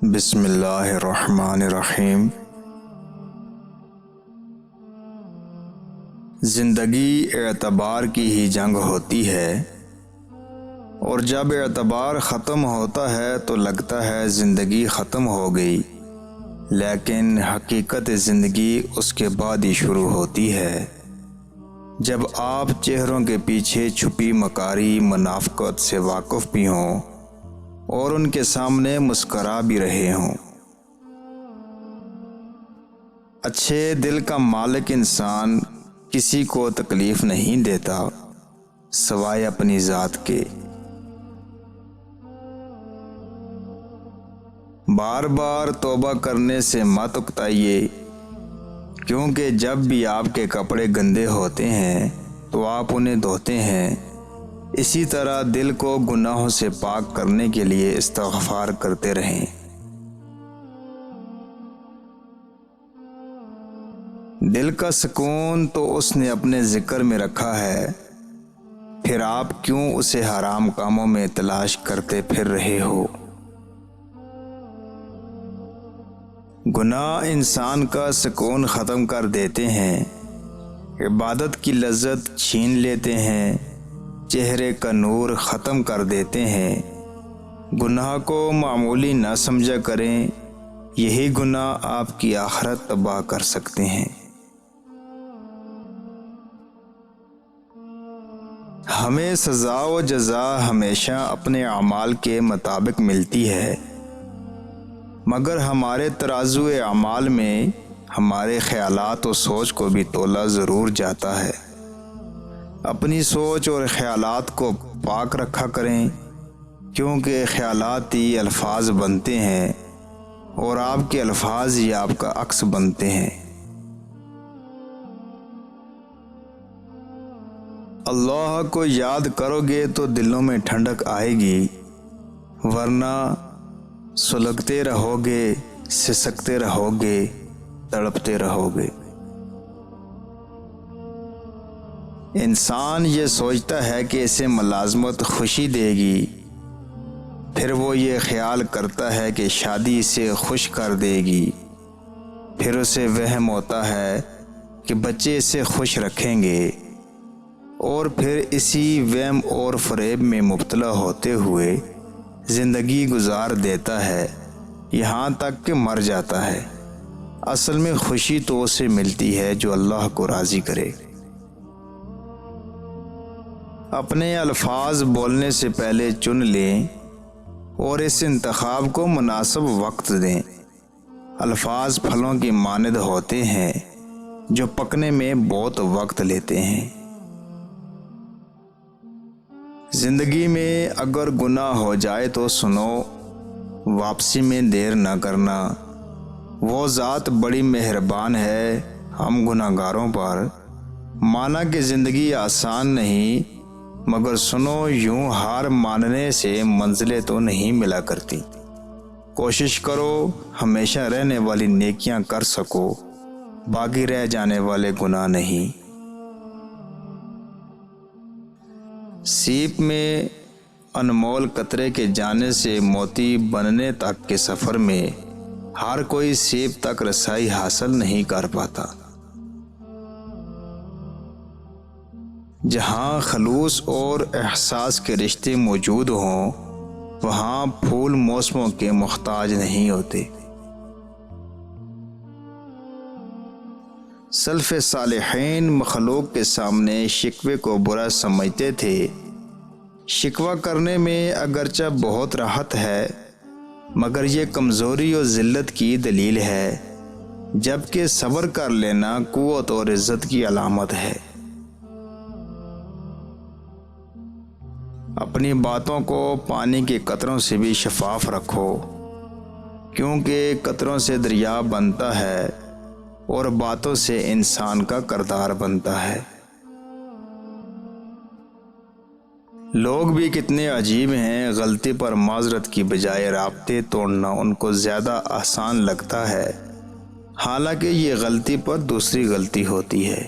بسم اللہ الرحمن الرحیم۔ زندگی اعتبار کی ہی جنگ ہوتی ہے، اور جب اعتبار ختم ہوتا ہے تو لگتا ہے زندگی ختم ہو گئی، لیکن حقیقت زندگی اس کے بعد ہی شروع ہوتی ہے، جب آپ چہروں کے پیچھے چھپی مکاری منافقت سے واقف بھی ہوں اور ان کے سامنے مسکرا بھی رہے ہوں۔ اچھے دل کا مالک انسان کسی کو تکلیف نہیں دیتا سوائے اپنی ذات کے۔ بار بار توبہ کرنے سے مت اکتائیے، کیونکہ جب بھی آپ کے کپڑے گندے ہوتے ہیں تو آپ انہیں دھوتے ہیں۔ اسی طرح دل کو گناہوں سے پاک کرنے کے لیے استغفار کرتے رہیں۔ دل کا سکون تو اس نے اپنے ذکر میں رکھا ہے، پھر آپ کیوں اسے حرام کاموں میں تلاش کرتے پھر رہے ہو؟ گناہ انسان کا سکون ختم کر دیتے ہیں، عبادت کی لذت چھین لیتے ہیں، چہرے کا نور ختم کر دیتے ہیں۔ گناہ کو معمولی نہ سمجھا کریں، یہی گناہ آپ کی آخرت تباہ کر سکتے ہیں۔ ہمیں سزا و جزا ہمیشہ اپنے اعمال کے مطابق ملتی ہے، مگر ہمارے ترازو اعمال میں ہمارے خیالات و سوچ کو بھی تولا ضرور جاتا ہے۔ اپنی سوچ اور خیالات کو پاک رکھا کریں، کیونکہ خیالات ہی الفاظ بنتے ہیں اور آپ کے الفاظ ہی آپ کا عکس بنتے ہیں۔ اللہ کو یاد کرو گے تو دلوں میں ٹھنڈک آئے گی، ورنہ سلگتے رہو گے، سسکتے رہو گے، تڑپتے رہو گے۔ انسان یہ سوچتا ہے کہ اسے ملازمت خوشی دے گی، پھر وہ یہ خیال کرتا ہے کہ شادی اسے خوش کر دے گی، پھر اسے وہم ہوتا ہے کہ بچے اسے خوش رکھیں گے، اور پھر اسی وہم اور فریب میں مبتلا ہوتے ہوئے زندگی گزار دیتا ہے، یہاں تک کہ مر جاتا ہے۔ اصل میں خوشی تو اسے ملتی ہے جو اللہ کو راضی کرے۔ اپنے الفاظ بولنے سے پہلے چن لیں اور اس انتخاب کو مناسب وقت دیں۔ الفاظ پھلوں کی مانند ہوتے ہیں جو پکنے میں بہت وقت لیتے ہیں۔ زندگی میں اگر گناہ ہو جائے تو سنو، واپسی میں دیر نہ کرنا، وہ ذات بڑی مہربان ہے ہم گناہگاروں پر۔ مانا کہ زندگی آسان نہیں، مگر سنو، یوں ہار ماننے سے منزلیں تو نہیں ملا کرتی۔ کوشش کرو ہمیشہ رہنے والی نیکیاں کر سکو، باقی رہ جانے والے گناہ نہیں۔ سیپ میں انمول قطرے کے جانے سے موتی بننے تک کے سفر میں ہر کوئی سیپ تک رسائی حاصل نہیں کر پاتا۔ جہاں خلوص اور احساس کے رشتے موجود ہوں، وہاں پھول موسموں کے محتاج نہیں ہوتے۔ سلف صالحین مخلوق کے سامنے شکوے کو برا سمجھتے تھے۔ شکوہ کرنے میں اگرچہ بہت راحت ہے، مگر یہ کمزوری اور ذلت کی دلیل ہے، جبکہ صبر کر لینا قوت اور عزت کی علامت ہے۔ اپنی باتوں کو پانی کے قطروں سے بھی شفاف رکھو، کیونکہ قطروں سے دریا بنتا ہے اور باتوں سے انسان کا کردار بنتا ہے۔ لوگ بھی کتنے عجیب ہیں، غلطی پر معذرت کی بجائے رابطے توڑنا ان کو زیادہ آسان لگتا ہے، حالانکہ یہ غلطی پر دوسری غلطی ہوتی ہے۔